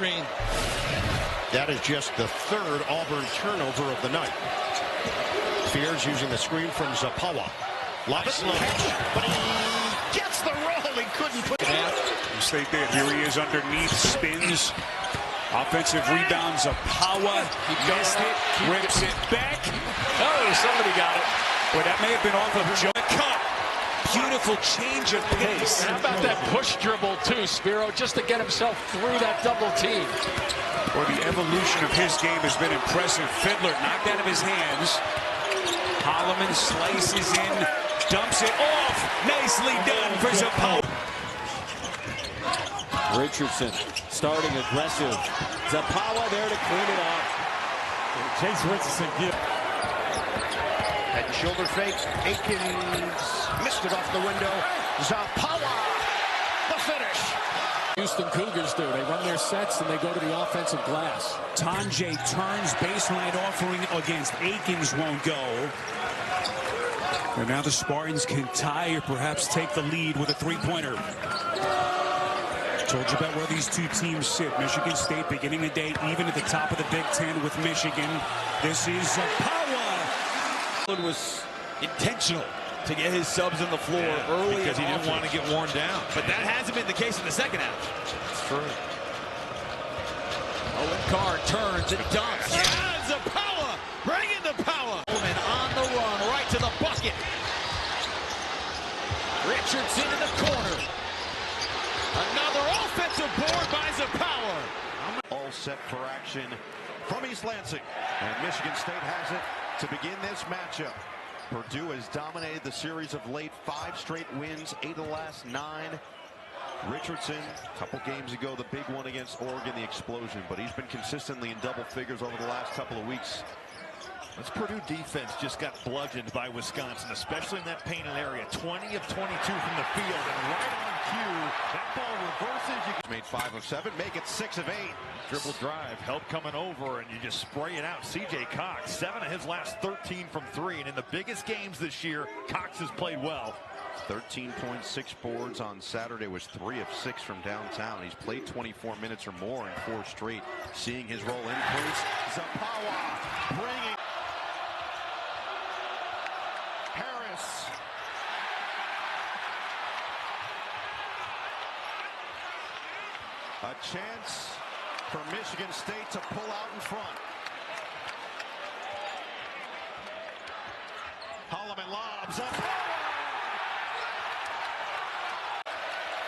screen. That is just the third Auburn turnover of the night. Fears using the screen from Zapala. Love it, but he gets the roll. He couldn't put it out. Stay there. Here he is underneath, spins. Offensive rebound, Zapala. He missed it, rips it back. Oh, somebody got it. Boy, that may have been off of Joe. Cut. Beautiful change of pace. How about that push dribble too, Spiro, just to get himself through that double team. Or the evolution of his game has been impressive. Fiddler knocked out of his hands. Holloman slices in, dumps it off. Nicely done for Zapala. Richardson starting aggressive. Zapala there to clean it up. Chase Richardson gives. Head and shoulder fake. Aikens missed it off the window. Zapala, the finish. Houston Cougars do. They run their sets and they go to the offensive glass. Tanjay turns, baseline offering against Aikens won't go. And now the Spartans can tie or perhaps take the lead with a three-pointer. Told you about where these two teams sit. Michigan State beginning the day even at the top of the Big Ten with Michigan. This is Zapala. It was intentional to get his subs on the floor early because he didn't want to get worn down. But that hasn't been the case in the second half. That's true. Owen Carr turns and dunks. Yeah, Zapala bringing the power. On the run, right to the bucket. Richardson in the corner. Another offensive board by Zapala. All set for action from East Lansing. And Michigan State has it to begin this matchup. Purdue has dominated the series of late. 5 straight wins, 8 of the last 9. Richardson, a couple games ago, the big one against Oregon, the explosion. But he's been consistently in double figures over the last couple of weeks. This Purdue defense just got bludgeoned by Wisconsin, especially in that painted area. 20 of 22 from the field, and right on cue, that ball reverses. Made 5 of 7, make it 6 of 8. Dribble drive, help coming over, and you just spray it out. C.J. Cox, 7 of his last 13 from 3, and in the biggest games this year, Cox has played well. 13.6 boards on Saturday, was 3 of 6 from downtown. He's played 24 minutes or more in 4 straight. Seeing his role increase, Zapala bringing Harris. A chance for Michigan State to pull out in front. Holloman lobs up.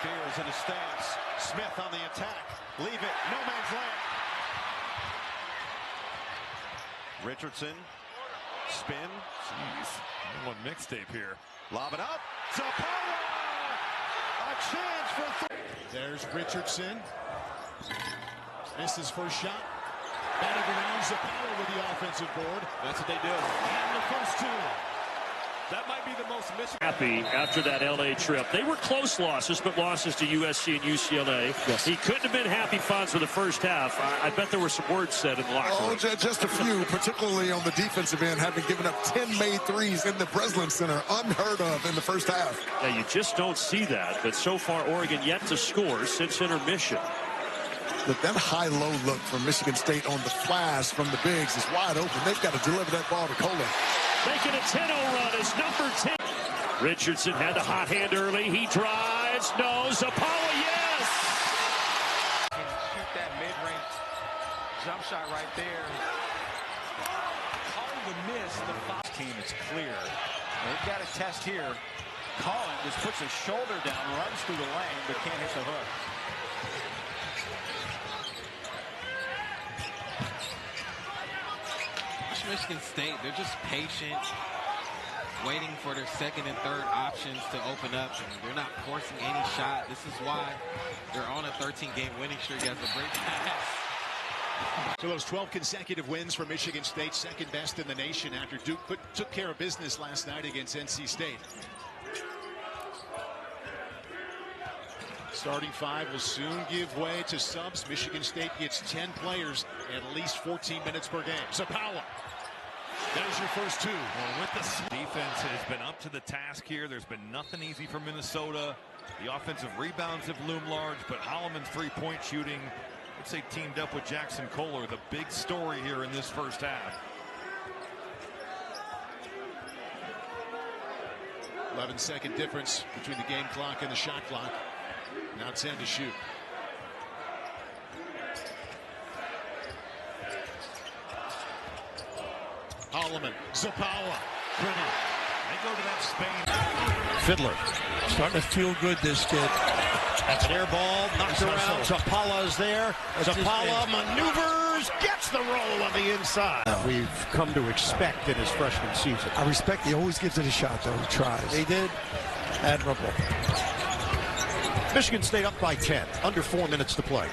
Fears in a stance. Smith on the attack. Leave it. No man's land. Richardson. Spin. Jeez. One mixtape here. Lob it up. Zapala. A chance for 3. There's Richardson. This is first shot. Batted around Zapala with the offensive board. That's what they do. And the first 2. That might be the most happy after that LA trip. They were close losses, but losses to USC and UCLA. Yes. He couldn't have been happy Fonz for the first half. I bet there were some words said in the locker room. Just a few, particularly on the defensive end, having given up 10 made threes in the Breslin Center. Unheard of in the first half. Yeah, you just don't see that. But so far, Oregon yet to score since intermission. But that high-low look from Michigan State on the flash from the bigs is wide open. They've got to deliver that ball to Kohler. Making a 10-0 run is number 10. Richardson had the hot hand early. He drives. No. Zapala, yes! Can shoot that mid-range jump shot right there. Calling the miss. The foul team is clear. They've got a test here. Collin just puts his shoulder down, runs through the lane, but can't hit the hook. Michigan State, they're just patient, waiting for their second and third options to open up, and they're not forcing any shot. This is why they're on a 13-game winning streak as a break pass. So those 12 consecutive wins for Michigan State, second best in the nation after Duke took care of business last night against NC State. Starting 5 will soon give way to subs. Michigan State gets 10 players at least 14 minutes per game. Zapala. There's your first 2. Well, with the defense has been up to the task here. There's been nothing easy for Minnesota. The offensive rebounds have loomed large, but Holloman's three-point shooting Let's say teamed up with Jackson Kohler, the big story here in this first half. 11-second difference between the game clock and the shot clock. Now 10 to shoot. Holloman, Zapala, Brennan. They go to that Spain. Fiddler. Starting to feel good, this kid. That's an air ball, knocked around. Zapala is there. Zapala maneuvers, gets the roll on the inside. We've come to expect in his freshman season. I respect he always gives it a shot, though. He tries. He did. Admirable. Michigan State up by 10. Under 4 minutes to play.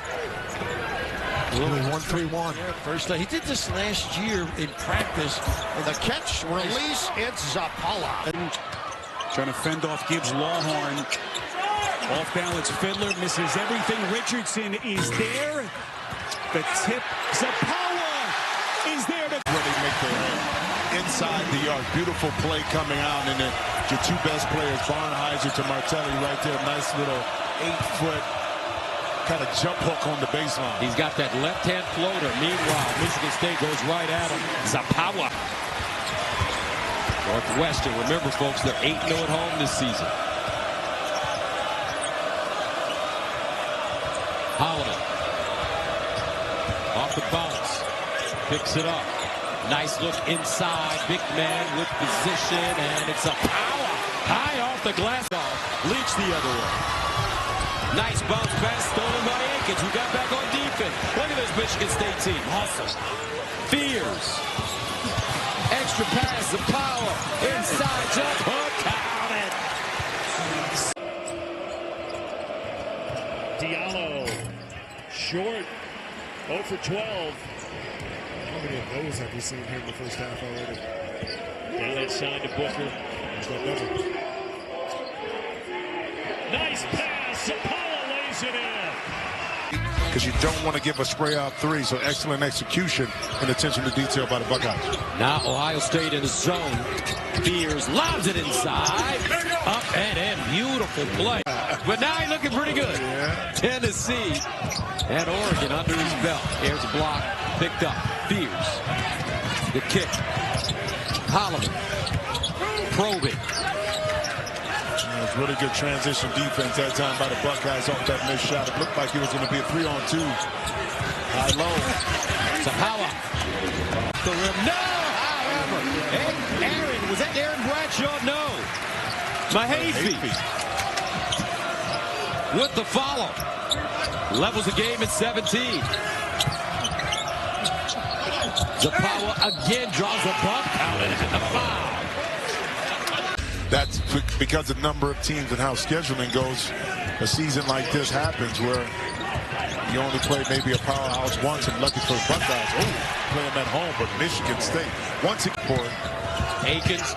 Really 1-3-1. First, he did this last year in practice. And the catch, release, it's Zapala. Trying to fend off Gibbs Lawhorn. Off balance, Fiddler misses everything. Richardson is there. The tip, Zapala is there to where they make their head inside the arc. Beautiful play coming out, and then your two best players, Barnheiser to Martelli, right there. Nice little 8-foot kind of jump hook on the baseline. He's got that left-hand floater. Meanwhile, Michigan State goes right at him. Zapala. Northwestern, remember, folks, they're 8-0 at home this season. Holloman. Off the bounce. Picks it up. Nice look inside. Big man with position, and it's Zapala. High off the glass. Leach the other way. Nice bounce pass stolen by Akins, who got back on defense. Look at this Michigan State team. Hustle. Fears. Extra pass, the power. Inside jump hook. Count it. Diallo. Short. 0 for 12. How many of those have we seen here in the first half already? Down inside to Booker. Nice pass. Zapala lays it in. Because you don't want to give a spray out three, so excellent execution and attention to detail by the Buckeyes. Now Ohio State in the zone. Fears lobs it inside. Up and in. Beautiful play. But now he's looking pretty good. Yeah. Tennessee and Oregon under his belt. Here's a block. Picked up. Fears. The kick. Holloman. Probing. Really good transition defense that time by the Buckeyes off that missed shot. It looked like it was going to be a 3-on-2. High low. Zapala. The rim. No, however. Aaron, was that Aaron Bradshaw? No. Mahaffey. With the follow. Levels the game at 17. Zapala again draws a bump. Counted at the foul. That's because the number of teams and how scheduling goes. A season like this happens where you only play maybe a powerhouse once, and lucky for the Buckeyes, play them at home. But Michigan State, once again, Akins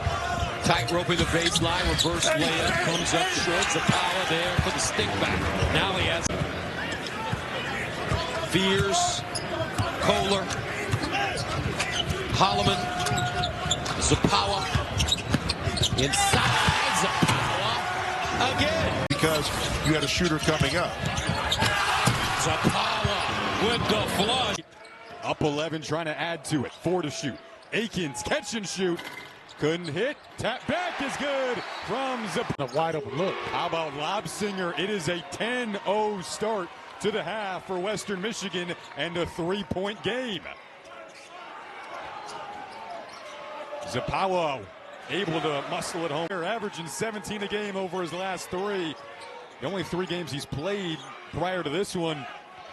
tight roping the baseline, reverse layup, comes up short. Zapala there for the stick back. Now he has Fears, Kohler, Holloman, Zapala. Inside Zapala again. Because you had a shooter coming up. Zapala with the flush. Up 11, trying to add to it. 4 to shoot. Akins catch and shoot. Couldn't hit. Tap back is good from Zapala. A wide open look. How about Lobsinger? It is a 10-0 start to the half for Western Michigan and a 3-point game. Zapala able to muscle it home. They're averaging 17 a game over his last 3. The only 3 games he's played prior to this one.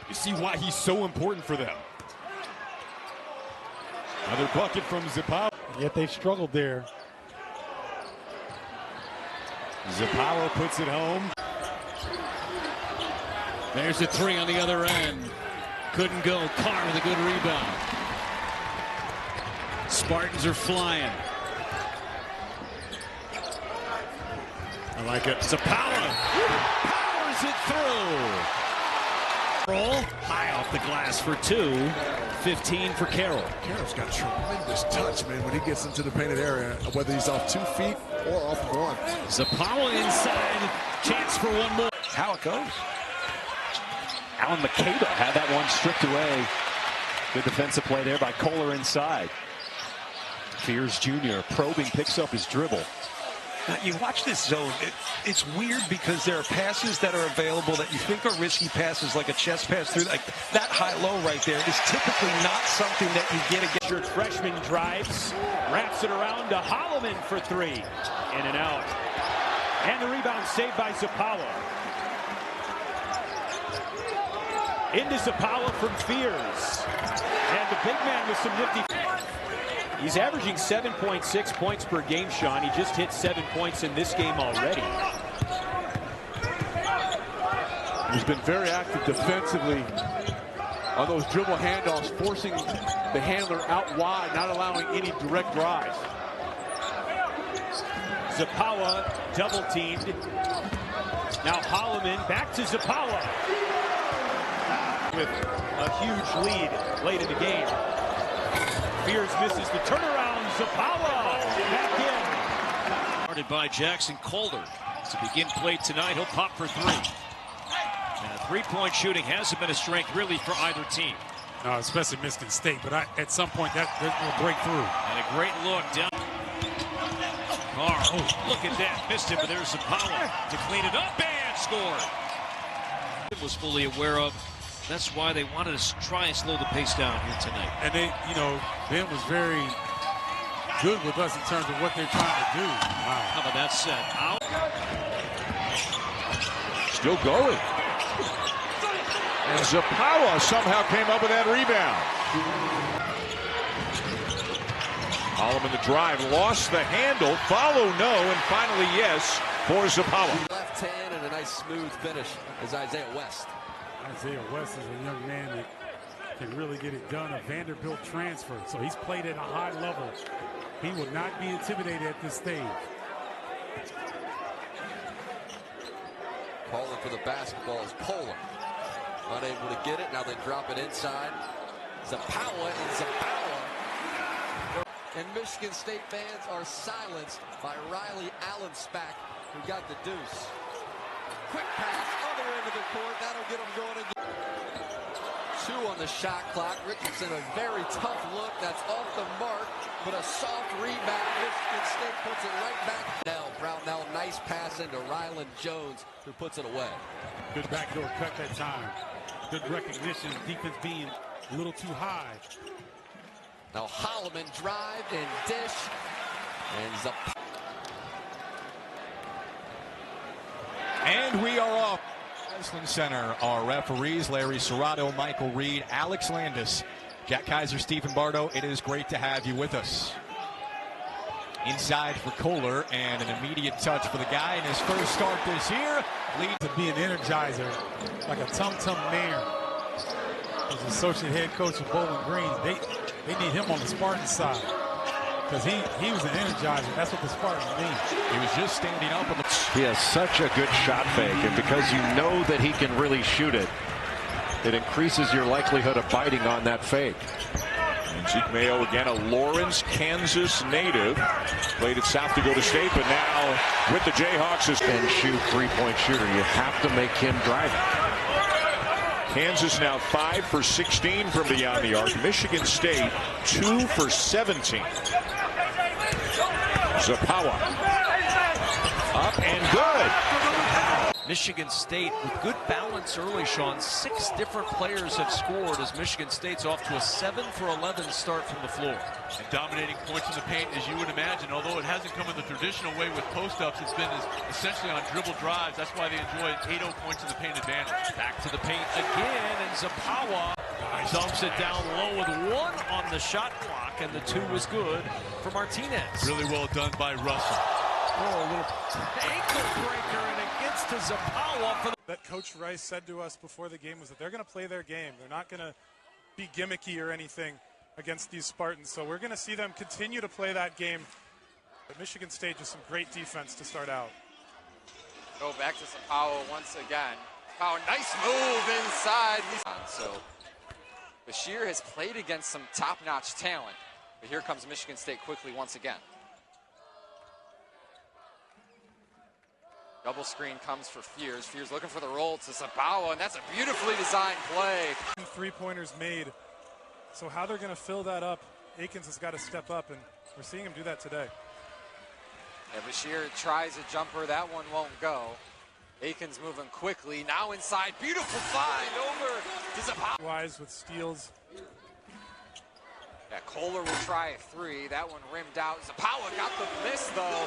You see why he's so important for them. Another bucket from Zapala. Yet they've struggled there. Zapala puts it home. There's a 3 on the other end. Couldn't go. Carr with a good rebound. Spartans are flying. I like it. Zapala powers it through. Roll high off the glass for 2. 15 for Carroll. Carroll's got tremendous touch, man, when he gets into the painted area, whether he's off 2 feet or off of 1. Zapala inside. Chance for one more. How it goes. Alan Makeda had that one stripped away. Good defensive play there by Kohler inside. Fears Jr. probing, picks up his dribble. Now, you watch this zone, it's weird because there are passes that are available that you think are risky passes, like a chest pass through, like that high-low right there is typically not something that you get against. Freshman drives, wraps it around to Holloman for three. In and out. And the rebound saved by Zapala. Into Zapala from Fears. And the big man with some nifty. He's averaging 7.6 points per game, Sean. He just hit 7 points in this game already. He's been very active defensively on those dribble handoffs, forcing the handler out wide, not allowing any direct drives. Zapala double teamed. Now Holloman back to Zapala. With a huge lead late in the game. Fears misses the turnaround. Zapala back in. Started by Jackson Calder to begin play tonight. He'll pop for three. And three-point shooting hasn't been a strength really for either team. No, especially Michigan State, but at some point that will break through. And a great look down. Carr, look at that. Missed it, but there's Zapala to clean it up and score. Was fully aware of. That's why they wanted to try and slow the pace down here tonight. And they, Ben was very good with us in terms of what they're trying to do. Wow. How about that set? Out. Still going. And Zapala somehow came up with that rebound. Holloman the drive, lost the handle, follow no, and finally yes for Zapala. Left hand and a nice smooth finish is Isaiah West. Isaiah West is a young man that can really get it done. A Vanderbilt transfer, so he's played at a high level. He will not be intimidated at this stage. Calling for the basketball is Polar. Unable to get it, now they drop it inside. Zapala and Zapala. And Michigan State fans are silenced by Riley Allenspach, who got the deuce. Quick pass, other end of the court, that'll get them going again. 2 on the shot clock. Richardson, a very tough look, that's off the mark, but a soft rebound. Michigan State puts it right back. Brownell, nice pass into Ryland Jones, who puts it away. Good backdoor cut that time. Good recognition, defense being a little too high. Now Holloman drive and dish, and Zapala. And we are off. Wrestling Center, our referees, Larry Serrato, Michael Reed, Alex Landis, Jack Kaiser, Stephen Bardo. It is great to have you with us. Inside for Kohler, and an immediate touch for the guy in his first start this year. Lead to be an energizer, like a tum-tum mare. As associate head coach of Bowling Green, they need him on the Spartan side. Because he was an energizer. That's what the Spartans need. He was just standing up. He has such a good shot fake, and because you know that he can really shoot it, it increases your likelihood of biting on that fake. And Zeke Mayo again, a Lawrence, Kansas native. Played at South Dakota State, but now with the Jayhawks and shoot three-point shooter. You have to make him drive it. Kansas now 5 for 16 from beyond the arc. Michigan State 2 for 17. Zapala up and good. Michigan State with good balance early, Sean. 6 different players have scored as Michigan State's off to a 7 for 11 start from the floor. And dominating points in the paint, as you would imagine, although it hasn't come in the traditional way with post-ups, it's been essentially on dribble drives. That's why they enjoy 8-0 points in the paint advantage. Back to the paint again, and Zapala dumps it down low with 1 on the shot clock, and the 2 was good for Martinez. Really well done by Russell. Oh, a little ankle breaker, and it gets to Zapala for the... That Coach Rice said to us before the game was that they're going to play their game. They're not going to be gimmicky or anything against these Spartans. So we're going to see them continue to play that game. But Michigan State just some great defense to start out. Go back to Zapala once again. Zapala, nice move inside. So Bashir has played against some top-notch talent. But here comes Michigan State quickly once again. Double screen comes for Fears. Fears looking for the roll to Zapala, and that's a beautifully designed play. 3-pointers made. So how they're going to fill that up, Akins has got to step up, and we're seeing him do that today. Yeah, Bashir tries a jumper. That one won't go. Akins moving quickly. Now inside. Beautiful find over to Zapala. Wise with steals. Yeah, Kohler will try a three. That one rimmed out. Zapala got the miss, though.